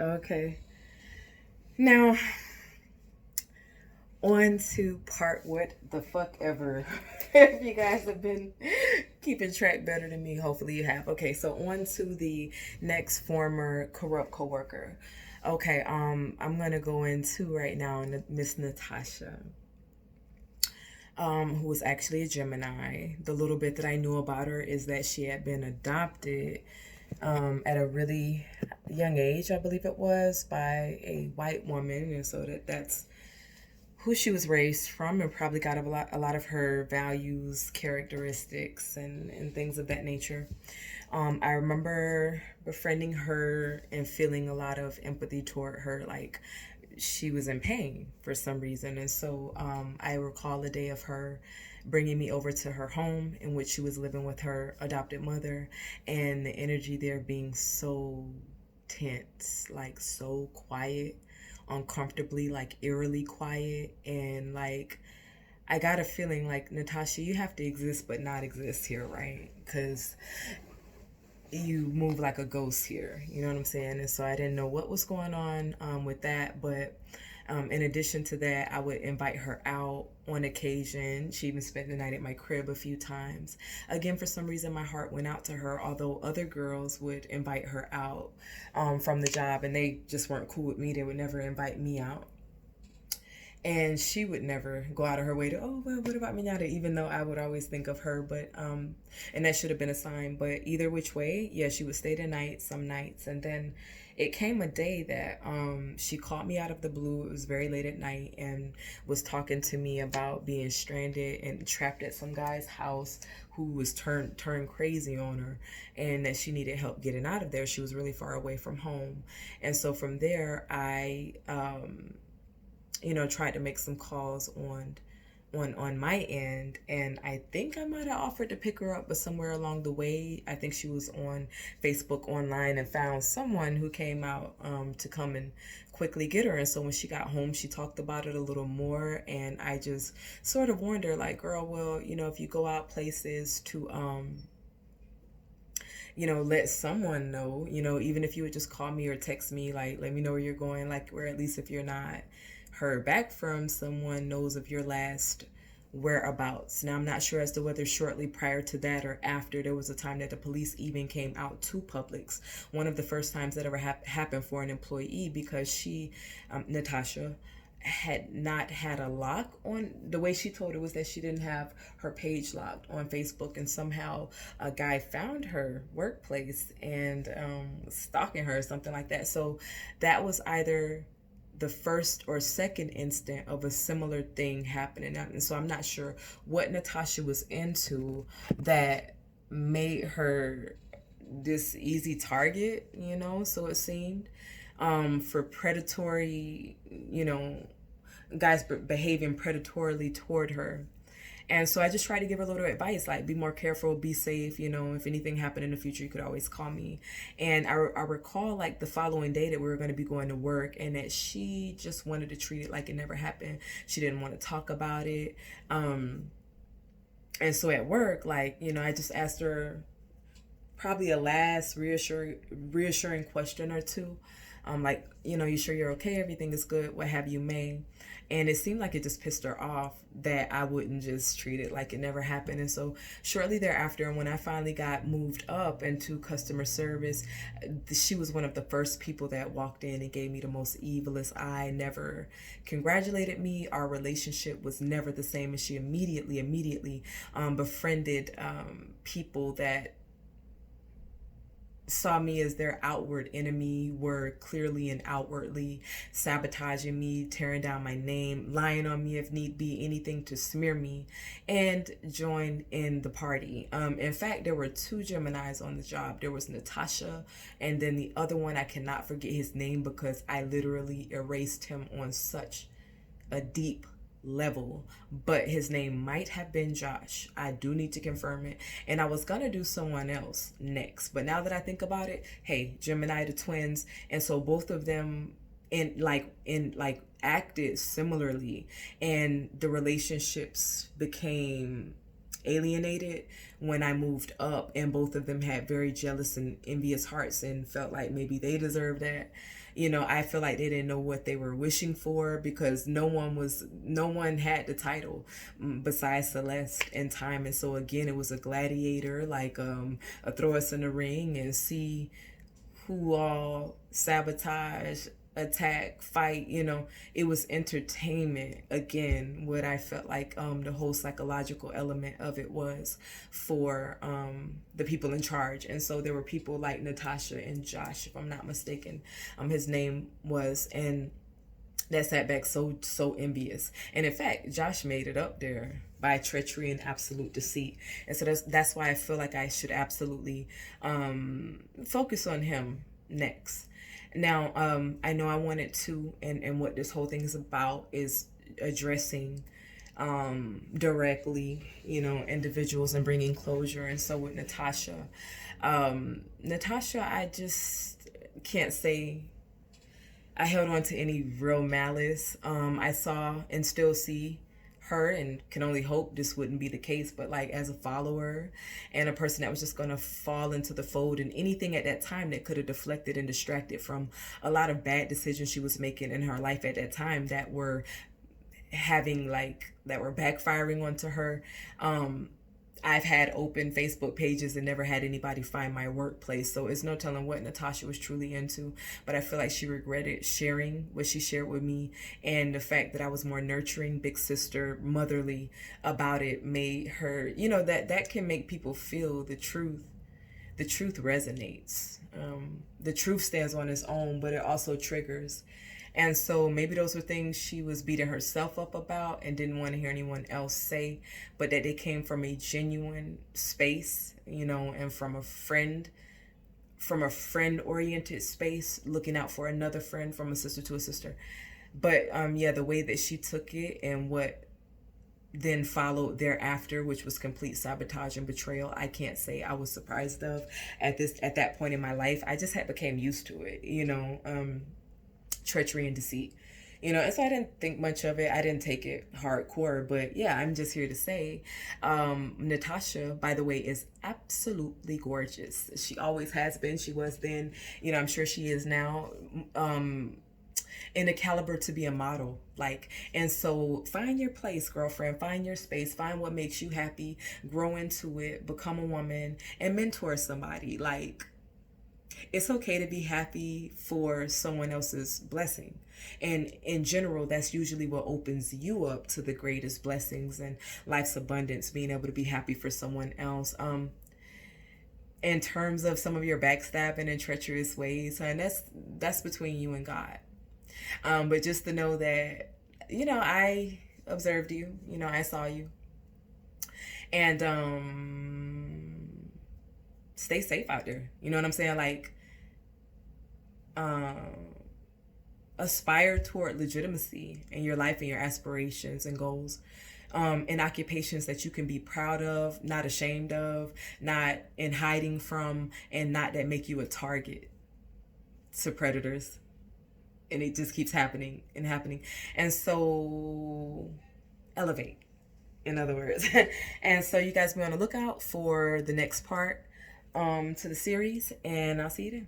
Okay. Now, on to part what the fuck ever. If you guys have been keeping track better than me, hopefully you have. Okay, so on to the next former corrupt coworker. Okay, I'm gonna go into right now Miss Natasha, who was actually a Gemini. The little bit that I knew about her is that she had been adopted at a really young age, I believe it was, by a white woman, and so that's who she was raised from, and probably got a lot of her values, characteristics, and things of that nature. I remember befriending her and feeling a lot of empathy toward her, like she was in pain for some reason. And so I recall a day of her bringing me over to her home in which she was living with her adopted mother, and the energy there being so tense, like so quiet, uncomfortably, like eerily quiet. And like, I got a feeling like, Natasha, you have to exist but not exist here, right? Because you move like a ghost here. You know what I'm saying? And so I didn't know what was going on with that. But in addition to that, I would invite her out on occasion. She even spent the night at my crib a few times. Again, for some reason, my heart went out to her, although other girls would invite her out from the job and they just weren't cool with me. They would never invite me out. And she would never go out of her way to, oh, well, what about Minata? Even though I would always think of her, but and that should have been a sign. But either which way, yeah, she would stay the night some nights. And then it came a day that she called me out of the blue. It was very late at night, and was talking to me about being stranded and trapped at some guy's house who was turned crazy on her, and that she needed help getting out of there. She was really far away from home. And so from there, I tried to make some calls on my end, and I think I might have offered to pick her up, but somewhere along the way, I think she was on Facebook online and found someone who came out to come and quickly get her. And so when she got home, she talked about it a little more, and I just sort of warned her, like, girl, well, if you go out places to let someone know, even if you would just call me or text me, like, let me know where you're going, like, or at least if you're not heard back from someone, knows of your last whereabouts. Now, I'm not sure as to whether shortly prior to that or after, there was a time that the police even came out to Publix. One of the first times that ever happened for an employee, because she, Natasha, had not had a lock on. The way she told it was that she didn't have her page locked on Facebook, and somehow a guy found her workplace and was stalking her or something like that. So that was either the first or second instant of a similar thing happening. And so I'm not sure what Natasha was into that made her this easy target, so it seemed, for predatory, guys behaving predatorily toward her. And so I just try to give her a little advice, like, be more careful, be safe. If anything happened in the future, you could always call me. And I recall, like, the following day that we were going to be going to work, and that she just wanted to treat it like it never happened. She didn't want to talk about it. And so at work, like, I just asked her probably a last reassuring question or two. Like, you sure you're okay? Everything is good, what have you, may. And it seemed like it just pissed her off that I wouldn't just treat it like it never happened. And so shortly thereafter, when I finally got moved up into customer service, she was one of the first people that walked in and gave me the most evilest eye. Never congratulated me. Our relationship was never the same. And she immediately befriended people that saw me as their outward enemy, were clearly and outwardly sabotaging me, tearing down my name, lying on me if need be, anything to smear me, and joined in the party. In fact, there were two Geminis on the job. There was Natasha, and then the other one, I cannot forget his name because I literally erased him on such a deep level, but his name might have been Josh. I do need to confirm it. And I was gonna do someone else next, but now that I think about it, hey, Gemini the twins, and so both of them in acted similarly, and the relationships became alienated when I moved up, and both of them had very jealous and envious hearts and felt like maybe they deserved that. I feel like they didn't know what they were wishing for, because no one had the title besides Celeste and Time. And so again, it was a gladiator, like a throw us in the ring and see who all sabotage, attack, fight. It was entertainment. Again, what I felt like the whole psychological element of it was for the people in charge. And so there were people like Natasha and Josh, if I'm not mistaken, his name was, and that sat back so envious. And in fact, Josh made it up there by treachery and absolute deceit. And so that's why I feel like I should absolutely focus on him next. Now, I know I wanted to, and what this whole thing is about is addressing directly, individuals and bringing closure. And so with Natasha, I just can't say I held on to any real malice. I saw and still see her, and can only hope this wouldn't be the case, but like as a follower and a person that was just going to fall into the fold, and anything at that time that could have deflected and distracted from a lot of bad decisions she was making in her life at that time that were backfiring onto her. I've had open Facebook pages and never had anybody find my workplace. So it's no telling what Natasha was truly into. But I feel like she regretted sharing what she shared with me. And the fact that I was more nurturing, big sister, motherly about it made her, that can make people feel the truth. The truth resonates. The truth stands on its own, but it also triggers. And so maybe those were things she was beating herself up about and didn't want to hear anyone else say, but that they came from a genuine space, and from a friend-oriented space, looking out for another friend, from a sister to a sister. But the way that she took it and what then followed thereafter, which was complete sabotage and betrayal, I can't say I was surprised of at that point in my life. I just had became used to it, treachery and deceit, and so I didn't think much of it. I didn't take it hardcore, but yeah, I'm just here to say, Natasha, by the way, is absolutely gorgeous. She always has been. She was then, I'm sure she is now, in a caliber to be a model. And so find your place, girlfriend, find your space, find what makes you happy, grow into it, become a woman, and mentor somebody. It's okay to be happy for someone else's blessing. And in general, that's usually what opens you up to the greatest blessings and life's abundance, being able to be happy for someone else. In terms of some of your backstabbing and treacherous ways, and that's between you and God. But just to know that, I observed you, I saw you. And stay safe out there. You know what I'm saying? Aspire toward legitimacy in your life and your aspirations and goals, and occupations that you can be proud of, not ashamed of, not in hiding from, and not that make you a target to predators. And it just keeps happening and happening. And so elevate, in other words. And so you guys be on the lookout for the next part to the series, and I'll see you then.